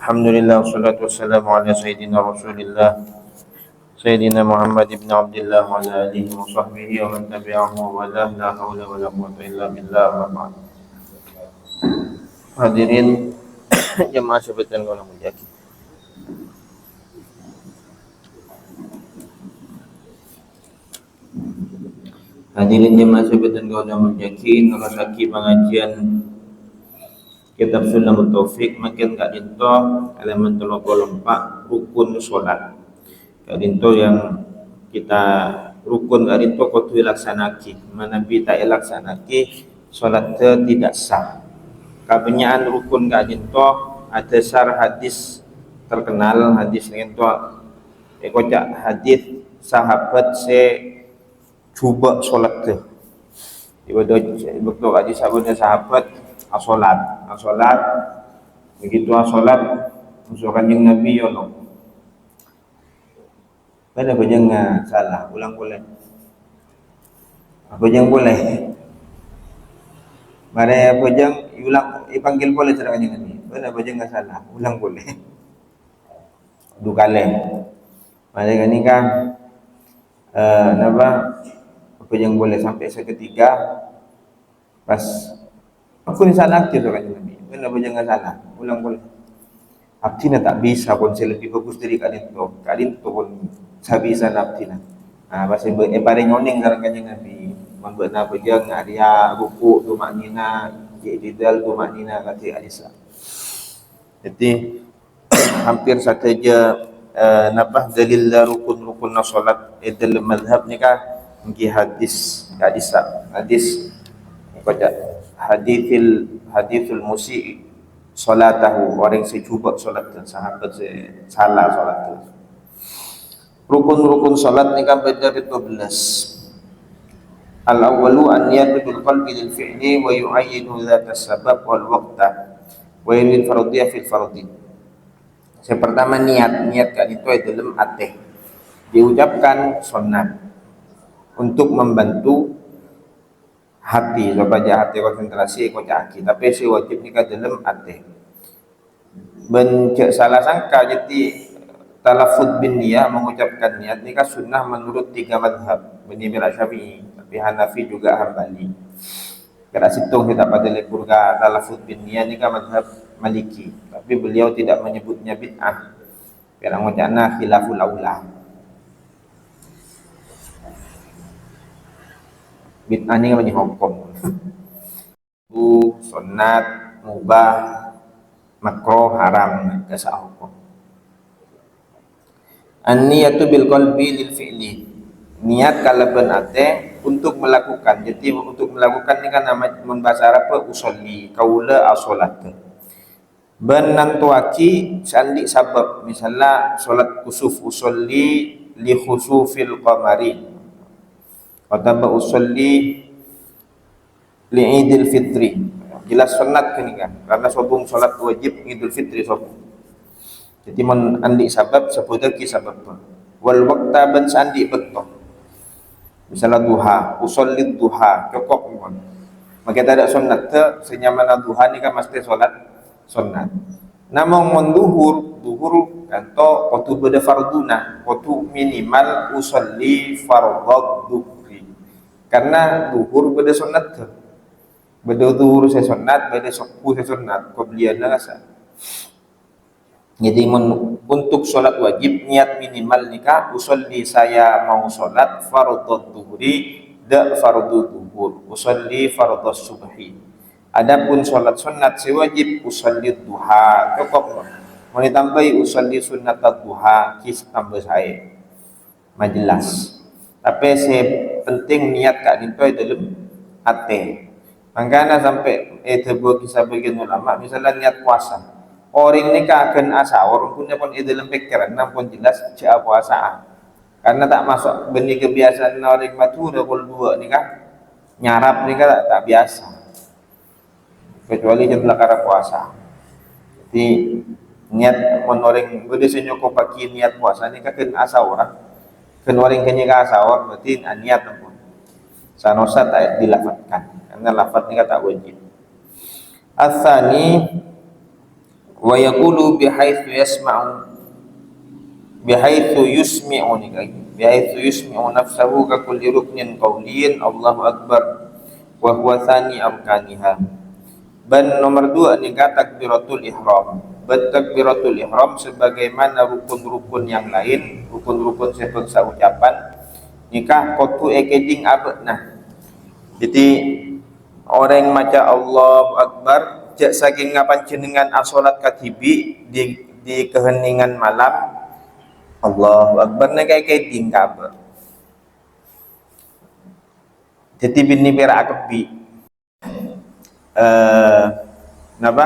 Alhamdulillah wassalatu wassalamu ala sayyidina Rasulillah Sayyidina Muhammad ibn Abdullah wa ala alihi wa sahbihi wa man tabi'ahu wa la hawla wa la quwwata illa billah wa ba'd. Hadirin jemaah sebatan kaum mujahid. Hadirin jemaah sebatan kaum mujahid, ngrasaki pengajian Kitab Sunnah Taufik makin kak dinto halaman 34 rukun solat. Kak dinto yang kita rukun kak dinto kudu laksanaki. Manabi tak laksanaki solat tidak sah. Kebanyakan rukun kak dinto ada syar hadis terkenal hadis itu kocak hadis sahabat se cuba solat tu. Betul hadis sahabat asolat begitu asolat musuh kanjeng Nabi ya Allah. Pada bajang salah ulang boleh. Bajang boleh. Mare bajang ulang dipanggil boleh cara kanjeng Nabi. Pada bajang salah ulang boleh. Dua kali. Mare ni kan napa bajang boleh sampai seketiga pas aku ni salah aktif kan Nabi. Kenapa jangan salah? Ulang boleh. Aktina tak bisa pun saya lebih bagus dari kalian tu. Kalian tu pun saya bisa aktina. Pasal paling ngoning dalam kanjeng Nabi. Membuat apa jangan dia buku tu maknina, jidal tu maknina kata Alisa. Jadi hampir saja napa dalil rukun-rukun solat dalam mazhab ni kan mungkin hadis baca hadithul musi salatahu, orang yang cuba solat dan sahabat salah solat tu. Rukun-rukun solat ni kan ada 12. Al-awwalu an niyatu bil qalbi lil fi'li wa yu'ayyinu dzat as-sabab wal waqta wa yunil fardiyah fil fardhi. Yang pertama niat kan itu dalam hati diucapkan sunnah untuk membantu hati supaya hati konsentrasi kocak tapi si wajib nikah dalam hati bencak salah sangka jadi talafud bin niyah mengucapkan niat nikah sunnah menurut 3 madhab Bani Syafi'i tapi Hanafi juga Hambali. Kada situng kita pada lekurga talafud bin niyah nikah madhab Maliki tapi beliau tidak menyebutnya bid'ah karena mengucapnya khilaful aula. Bid'ah ni banyak hukum. Sunat, mubah, makruh, haram, dasar hukum. An-niyatu bil qalbi lil fi'li. Niat kalau benate untuk melakukan. Jadi untuk melakukan ni kan nama bahasa Arab usolli, kaula as-salat. Benantuaki sandi sabab. Misalnya solat kusuf usolli li khusufil qamari. Atau usolli li Idul Fitri. Jelas sunat kan karena sobung solat wajib Idul Fitri sobung. Jadi mun andi sabab sebut lagi sabab. Wal waqta ban sandi betul. Misalnya duha, usolli duha cukup pun. Maka ada sunat tu senyamana duha ni kan mesti solat sunat. Namun mun duhur kan to qatu beda farduna, qatu minimal usolli fardhu duhri. Karena duhur beda sunat tu. Beda duhur saya sunat, beda subuh saya sunat, qobliyah rasa. Jadi untuk solat wajib niat minimal nikah usolli saya mau solat fardhu duhri da fardhu duhur usolli fardhu subhi. Adapun solat sunat sewajib usolli duha cukup. Mau ditambahi usolli sunnat duha kis tambah saya majelas. Tapi saya penting niat kak dinto dalam hati. Makanya sampai tebuh kisah bagian ulama misalnya niat puasa. Orang ni akan asa orang punya pun dalam pikiran nampun jelas cak puasa. Karena tak masuk benih kebiasaan orang matur pukul 2 ni kan nyarap ni kan tak biasa. Kecuali setelah cara puasa. Jadi niat orang berde senyoko pagi niat puasa ni kan asa orang. Kan orang kenyang asa orang berarti niat pun. Sanosa tak dilafatkan karena lafaz ni kata wajib. Asani wa yaqulu bihaitsu yusmi'u nafsahu ka kulli ruknin qawliyin Allahu akbar wa huwa thani arkaniha. Dan nomor 2 nikah takbiratul ihram. Takbiratul ihram sebagaimana rukun-rukun yang lain, rukun-rukun sepengsa ucapan nikah kotu ekeding abadna. Jadi orang maca Allahu akbar jak saking ngapan jenengan asolat katibi di keheningan malam Allahu akbar naga ekeding kabeh. Jadi bini perak akebi napa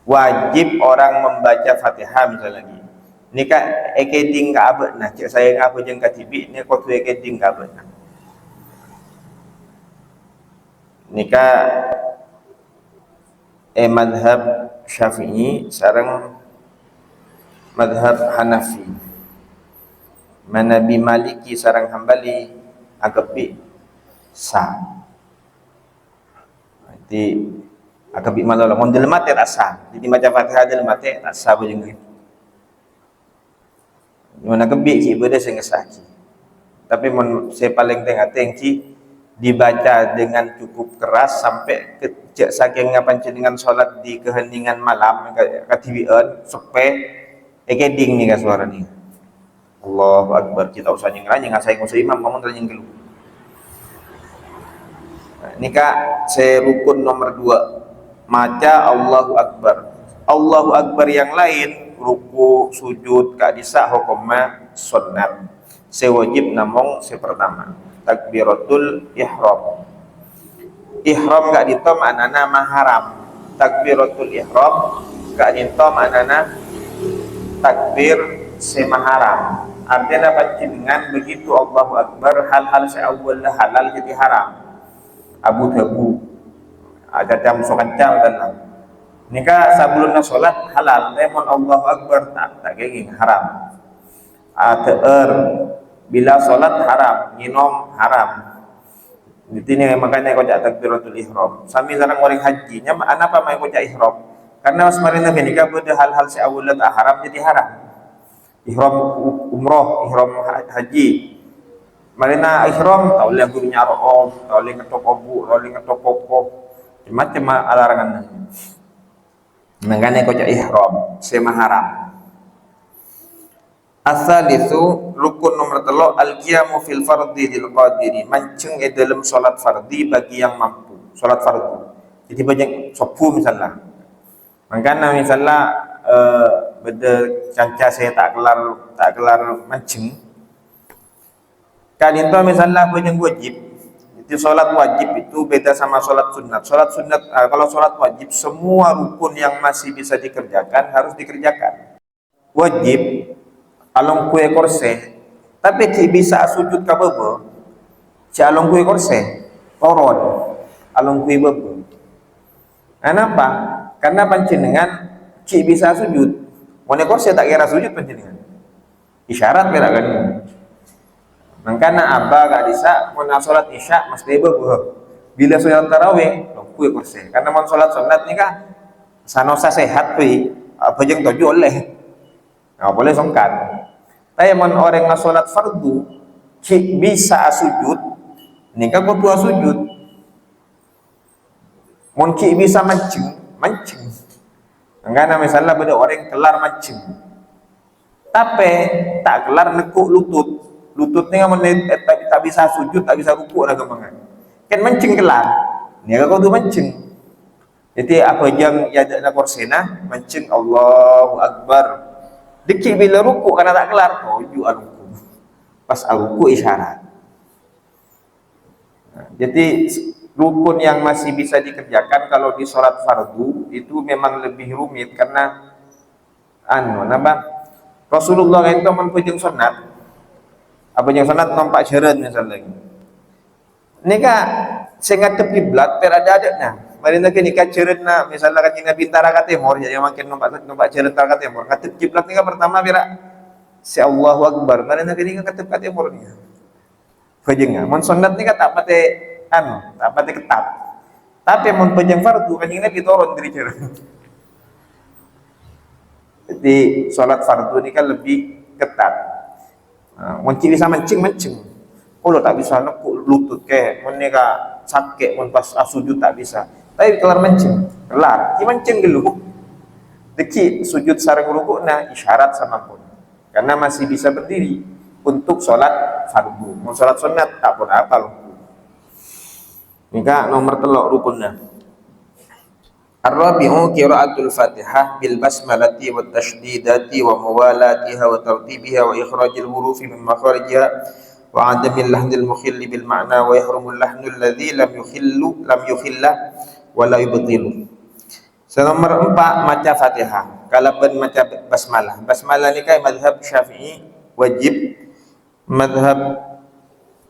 wajib orang membaca Fatihah misalnya lagi ini kak ekeding ka abad nah cek saya ngapo jeung katibi ini kudu ekeding ka abad nah ini kak madhab Syafi'i sareng madhab Hanafi manabi Maliki sareng Hambali akebi sah. Jadi akabi malala mon delmate rasa jadi macam Fatihah delmate rasa bujung gitu mana kebi ki beda sing ngesaki tapi mon saya paling tengah-tengki dibaca dengan cukup keras sampai ke saking ngapan dengan salat di keheningan malam katibian sampai ekeding nih suara nih Allahu akbar kita usah nyengran ngasai ngusai imam kamu ternyeng gelu. Ini kak saya rukun nomor 2 maca Allahu Akbar. Allahu Akbar yang lain ruku sujud kak disa hukumnya sunnat. Saya wajib namong saya pertama takbiratul ihram. Ihram kak ditom anana maharam. Takbiratul ihram kak ditom anana takbir semaharam. Artinya panjenengan begitu Allahu Akbar hal-hal seawal halal jadi haram. Abu Dhabu ada jam sokancang dan nikah sebelum sholat halal lemon Allahu Akbar tak geng haram bila sholat haram minum haram ini makanya kocak takbiratul ihram sami sareng orang haji nya anapa mai kocak ihram karena semarina nikah beda hal-hal seawulat haram jadi haram ihram umroh ihram haji marina ihram tau lihat gurunya room tau lihat ngetok obu tau lihat ngetok pokok macam larangan makanya kocak ihram sema haram. Asal itu rukun nomor 3 al-qiyamu fil fardhi lil qadiri mancung dalam salat fardhi bagi yang mampu salat fardu jadi banyak sopu misalnya makanya misalnya beda canca saya tak kelar mancung kan itu misalnya banyak wajib itu sholat wajib itu beda sama sholat sunat. Kalau sholat wajib semua rukun yang masih bisa dikerjakan harus dikerjakan wajib along kue korse tapi tidak bisa sujud ka bebe si along kue korse toron along kue bebe kenapa? Karena panjenengan tidak bisa sujud mau korse tak kira sujud panjenengan isyarat beda kan makanya abah gak bisa mau sholat isya mesti bebuh bila sholat tarawih kue kursi karena mau sholat sunat ni kah sanosa sehat tuh apa yang tujuh oleh nggak boleh songkan tapi mau orang nggak sholat fardu bisa sujud ni kah kudu sujud mau bisa mancing makanya misalnya beda orang kelar mancing tapi tak kelar nekuk lututnya tak bisa sujud, tak bisa ruku lah kembangan. Kan mancing kelar. Ni kau tu mancing. Jadi apa yang ya ada korsena mancing Allahu Akbar. Dikit bila ruku karena tak kelar, tuju ruku. Pas ruku isyarat. Jadi rukun yang masih bisa dikerjakan kalau di sholat fardu itu memang lebih rumit karena Rasulullah itu menpujung sunat apa yang sunat nampak syarat misalnya ini kak saya ngadep kiblat ada-adanya mari nak nikah syarat na misalnya kanjeng Nabi tara ka timur jadi makin nampak syarat tara ka timur ngadep kiblat ni pertama bira si Allahu Akbar mari nak nikah ngadep ka timur ni pujung mun sunat ni tak pate ketat tapi mun pujung fardu kanjeng Nabi turun dari syarat Di solat fardu ni kan lebih ketat. Kunci bisa mencing. Kalau tak bisa nekuk lutut ke, menega sakit, mun pas sujud tak bisa. Tapi kelar mencing, kelar. Ki mencing dulu. Deki sujud sareng rukuk nah isyarat sama pun. Karena masih bisa berdiri untuk solat fardu. Mau solat sunat tak pun apa lu. Nika nomor telok rukunnya. Ar-rabi'u qira'atul Fatihah bil basmalati wat tasydidati wa muwalatiha wa tartibiha wa ikhrajil hurufi min makharijiha wa 'adamil lahnil mukhilli bil ma'na wa yahrumul lahnul ladzi lam yukhilla wa la yubtilu. Nomor 4 maca Fatihah. Kalaupun maca basmalah. Basmalah ni kai mazhab Syafi'i wajib, mazhab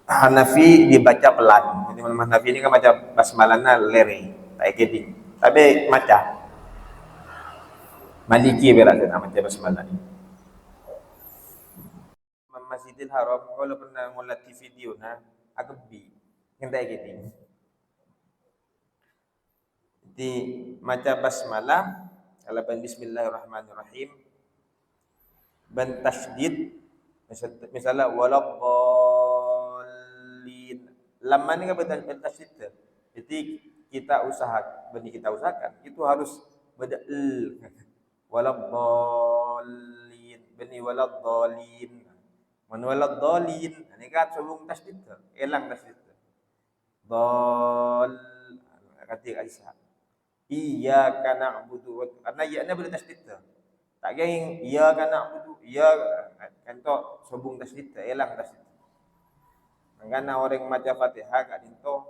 Hanafi dibaca pelan. Jadi mazhab Hanafi ini kan baca basmalahna lere, tak keding. Tapi maca Maliki berarti nama maca basmalah ni. Masjidil Haram kalau pernah ngulati video na agbi ngentai keding. Di maca basmalah kalaban bismillahirrahmanirrahim ban tasydid misalnya waladdallin lamma ni kan ban tasydid. Jadi kita usahakan itu harus bada waladdallin bani waladdallin man waladdallin ini kan sebelum tasydid elang tasydid dal kata Aisyah iyyaka na'budu karena ya-nya boleh tasydid tak geng iyyaka na'budu ya kan tok sebelum tasydid elang tasydid karena orang maca Fatihah kak dinto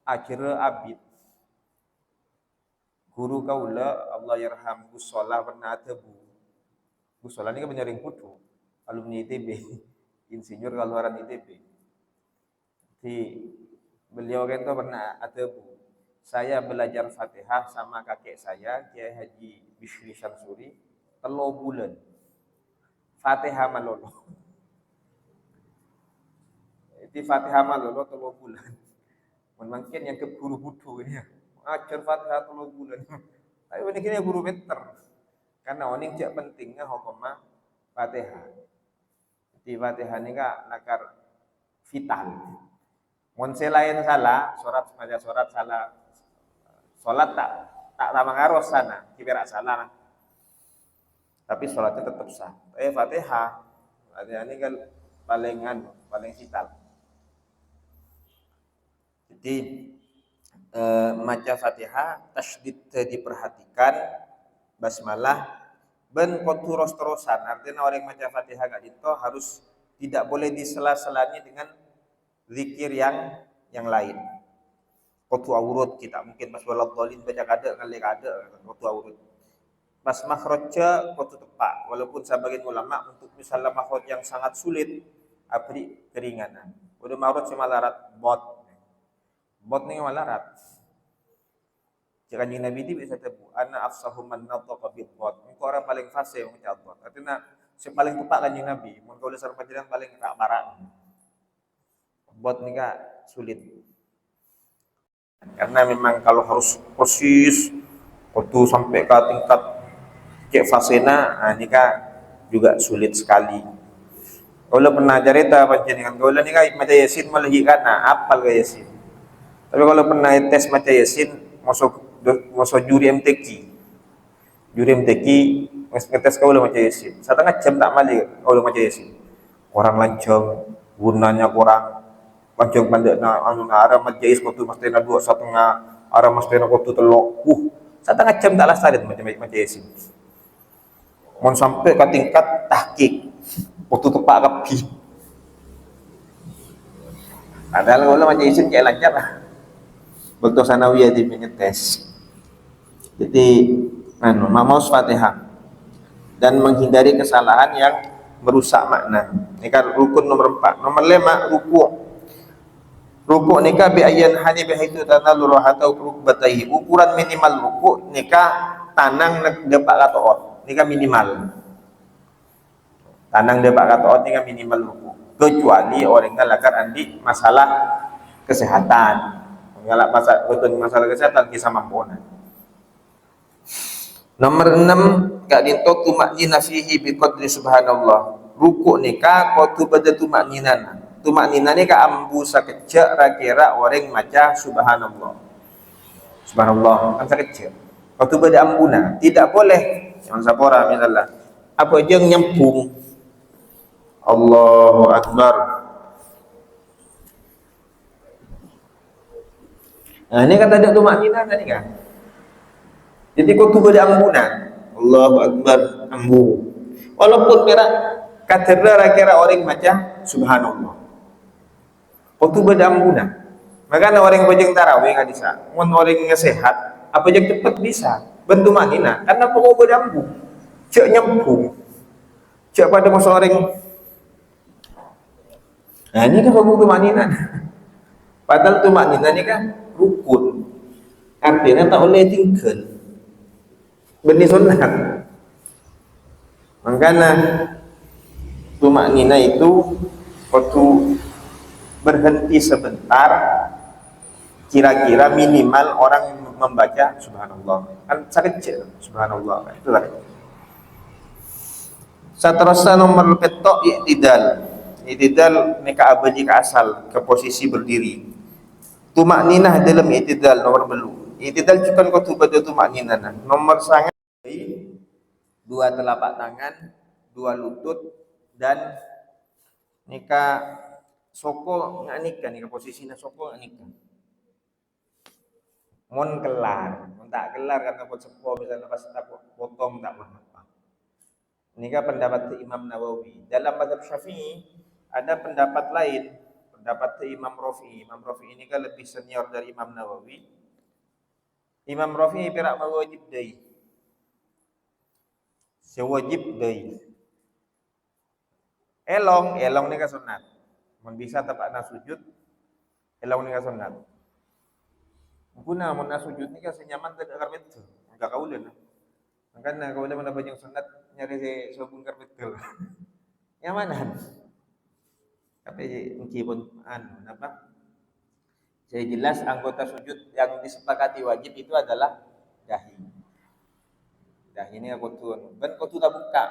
akhirnya abid guru kaula Allah yarham Gus Solah pernah tebu. Gus Solah ini kan penyaring putu alumni ITB insinyur keluaran ITB. Jadi beliau kan tuh pernah tebu. Saya belajar Fatihah sama kakek saya Kiai Haji Bishri Syamsuri 3 bulan. Fatihah malolo. Itu Fatihah malolo 3 bulan. Mungkin yang ke guru putu ini ya. Ajar Fatihah 3 bulan. Tapi ini kini guru better. Karena oning cak pentingnya hukumah Fatihah. Jadi Fatihah ini kan nakar vital. Mun lain salah, surat salah. Salat tak mangaros sana, kiberak salah. Tapi salatnya tetap sah. Fatihah ini kan paling vital. Jadi maca Fatihah tasydid diperhatikan basmalah ben kotu terusan artinya orang maca Fatihah gak itu harus tidak boleh disela-selanya dengan zikir yang lain kotu awurud kita mungkin pas waladhdallin baca kada kali kada kotu awurud pas makhrajnya kotu tepat walaupun sebagian ulama untuk misalnya makhraj yang sangat sulit abri keringanan udah makhraj cuma larat bot ni malarat. Jika Nabi itu bisa tebu, ana afsahu man nataqa bil bot. Engkau orang paling fasih mengucap bot. Artinya si paling tepat kanjeng Nabi. Mun kau dasar panjenengan paling tak barak. Bot ni ka sulit. Karena memang kalau harus persis waktu sampai ke tingkat cek fasena, ini ka juga sulit sekali. Kalau pernah cerita panjenengan kau ni ka maca Yasin melehi kana apal ka Yasin. Tapi kalau pernah tes maca Yasin, masuk juri MTQ. Juri MTQ ngetes kau maca Yasin. 1,5 jam tak mali kau maca Yasin. Orang lancang, gunanya kurang. Lancang pandai na arah maca Yasin kau tu mesti na 2,5, arah mesti na kau tu 3. 1,5 jam tak lasarin maca Yasin. Mau sampai ke tingkat tahqiq. Waktu tepak kapi. Padahal kalau maca Yasin kayak lancar lah. Waktu sanawiyah di tes. Jadi mamaus Fatihah dan menghindari kesalahan yang merusak makna. Ini kan rukun nomor 4. Nomor 5 ruku'. Ruku' nikah bi ayyan hani bi haitsu tanalu rahatu rukbatayhi. Ukuran minimal ruku' nikah tanang depak katoot. Nikah minimal. Tanang depak katoot nikah minimal ruku'. Kecuali orang ngalakar andi masalah kesehatan. Ngalak masalah kesehatan kisah mampunan. Nomor 6 kak dinto tumaknina fihi biqadri subhanallah. Rukuk nika qatu bada tumakninana. Tumaknina ni ka ambu sakejak ra kira orang maca subhanallah. Subhanallah kan sakejak. Qatu bada ambuna, tidak boleh yang sapora misalnya. Apa aja nyempung. Allahu akbar. Nah, ini kata ada tumaknina tadi kan. Jadi qatu bada ambuna. Allahu akbar ambu. Walaupun kira kadera kira orang maca subhanallah. Qatu bada ambuna. Maka orang bojeng tarawih nggak bisa. Mun orang yang sehat, apa yang cepat bisa. Bentuk maknina. Karena pokok bada ambu. Cek nyambung. Cek pada masa orang. Nah ini kan bentuk maknina. Padahal tu maknina ini kan rukun. Artinya tak boleh tinggal. Benih sunat. Makanya tumaknina itu waktu berhenti sebentar, kira-kira minimal orang membaca subhanallah. Kan sakit subhanallah. Itulah. Saterusnya nomor petok i'tidal. I'tidal nika abadi ke asal ke posisi berdiri. Tumakninah dalam i'tidal nomor belu. I'tidal cukan kau pada tumakninah. Nomor sangat dua telapak tangan, dua lutut dan nika soko nganika nika posisinya soko nganika. Mon kelar, mon tak kelar kata pot sepo misalnya pas tak potong tak apa. Nika pendapat Imam Nawawi. Dalam mazhab Syafi'i ada pendapat lain, pendapat Imam Rafi'i. Imam Rafi'i ini kan lebih senior dari Imam Nawawi. Imam Rafi'i pirak mawajib dai. Sewajib dai. Elong ni ka sunat. Mun bisa tepatna sujud, elong ni ka sunat. Guna mun sujud ni ka senyaman tak karpet. Enggak kauleun. Makanya kauleun mana banyak sunat nyari sabun karpet kel. Nyamanan. Tapi meskipun apa? Saya jelas anggota sujud yang disepakati wajib itu adalah dahi. Dahi ini aku tuh, kan kau tak buka.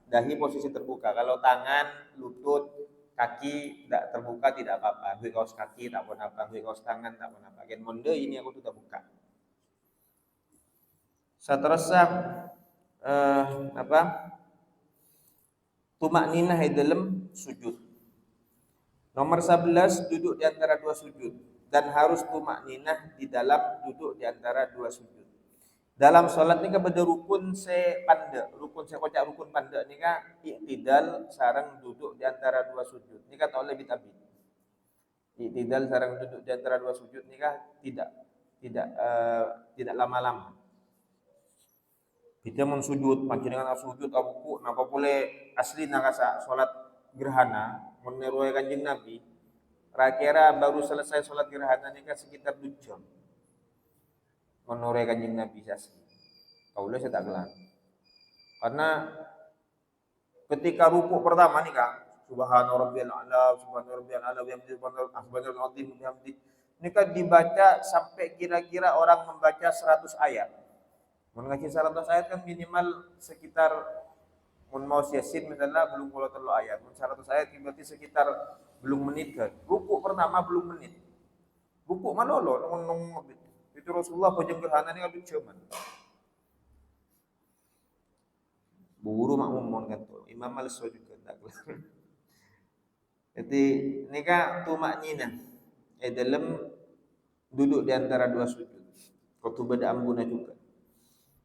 Dahi posisi terbuka. Kalau tangan, lutut, kaki tidak terbuka tidak apa-apa. Gue kaos kaki tak apa-apa. Gue kaos tangan tak apa-apa. Gen monde ini aku tuh tak buka. Seterusnya apa? Tumakninah di dalam sujud. Nomor 11 duduk di antara dua sujud dan harus tumakninah di dalam duduk di antara dua sujud. Dalam sholat ni kan beda rukun panda, rukun kocak rukun panda ni kan i'tidal sarang duduk di antara dua sujud. Ni kata oleh bitabid. I'tidal sarang duduk di antara dua sujud ni kan tidak lama-lama. Kita mensujud, panjenengan sujud ruku, napa boleh asli nakasa sholat gerhana meneruai kanjeng Nabi. Kira-kira baru selesai sholat gerhana ni kan sekitar 2 jam. Menurai kanjeng Nabi asli. Kaulah saya tak gelar. Karena ketika rukuk pertama nih kak, subhana rabbiyal a'la, subhana rabbiyal a'la, subhana rabbiyal azim, ini kan dibaca sampai kira-kira orang membaca 100 ayat. Mengaji 100 ayat kan minimal sekitar mun mau yasin misalnya belum puluh telu ayat. Mun 100 ayat berarti sekitar belum menit kan. Rukuk pertama belum menit. Rukuk mana lo? Nong itu Rasulullah pojok gerhana ini lebih cuman. Buru makmum mon kata. Imam males juga tak kelar. Jadi nika tumakninah dalam duduk di antara dua sujud. Waktu beda ambuna juga.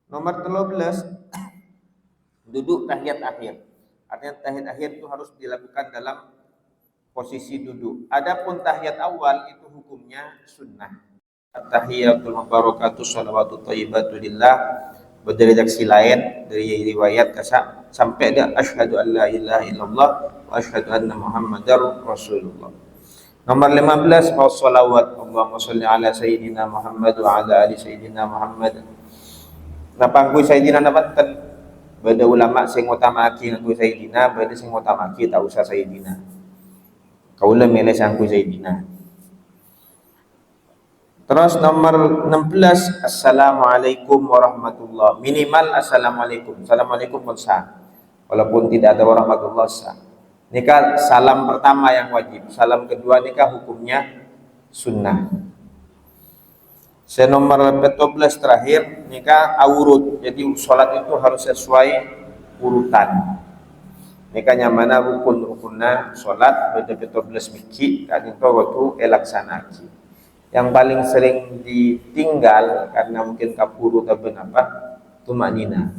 Nomor 13 duduk tahiyat akhir. Artinya tahiyat akhir itu harus dilakukan dalam posisi duduk. Adapun tahiyat awal itu hukumnya sunnah. At-tahiyatul mubarakatuh shalawatu thayyibatu lillah. Dari redaksi lain dari riwayat sampai ada asyhadu an la ilaha illallah wa asyhadu anna muhammadar rasulullah. Nomor 15 wassalawat Allahumma shalli ala sayyidina Muhammad wa ala ali sayyidina Muhammad. Napangku sayyidina nabanten bada ulama sing utamaki ngaku sayyidina, bada sing utamaki tak usah sayyidina. Kaula milih sangku sayyidina. Terus nomor 16, Assalamualaikum warahmatullah. Minimal Assalamualaikum. Assalamualaikum pun sah. Walaupun tidak ada warahmatullah sah. Nikah salam pertama yang wajib. Salam kedua nikah hukumnya sunnah. Nomor 14 terakhir, nikah urut. Jadi sholat itu harus sesuai urutan. Nikahnya mana rukun-rukunna sholat, beda 14 miki, kan itu waktu elaksanaki. Yang paling sering ditinggal karena mungkin kapuru atau apa, tumak nina.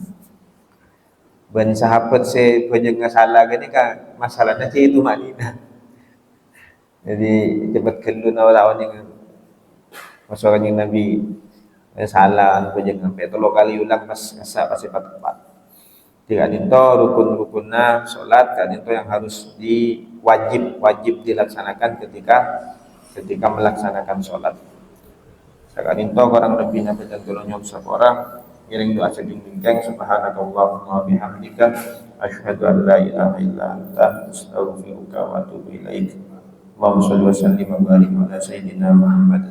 Ben sahabat saya banyak salah gini kan masalahnya sih itu nina. Jadi cepat kelun awal-awal yang masalah yang Nabi salah banyak sampai 3 kali ulang pas pasti tepat. Jika itu rukun-rukunna sholat kan itu yang harus wajib dilaksanakan ketika melaksanakan sholat. Sekarang itu orang lebih nabi dan tolongnya orang ngiring doa seding bingkeng subhanakallahumma bihamdika asyhadu an la ilaha illa anta astaghfiruka wa atubu ilaik. Allahumma shalli wa sallim wa barik ala sayyidina Muhammad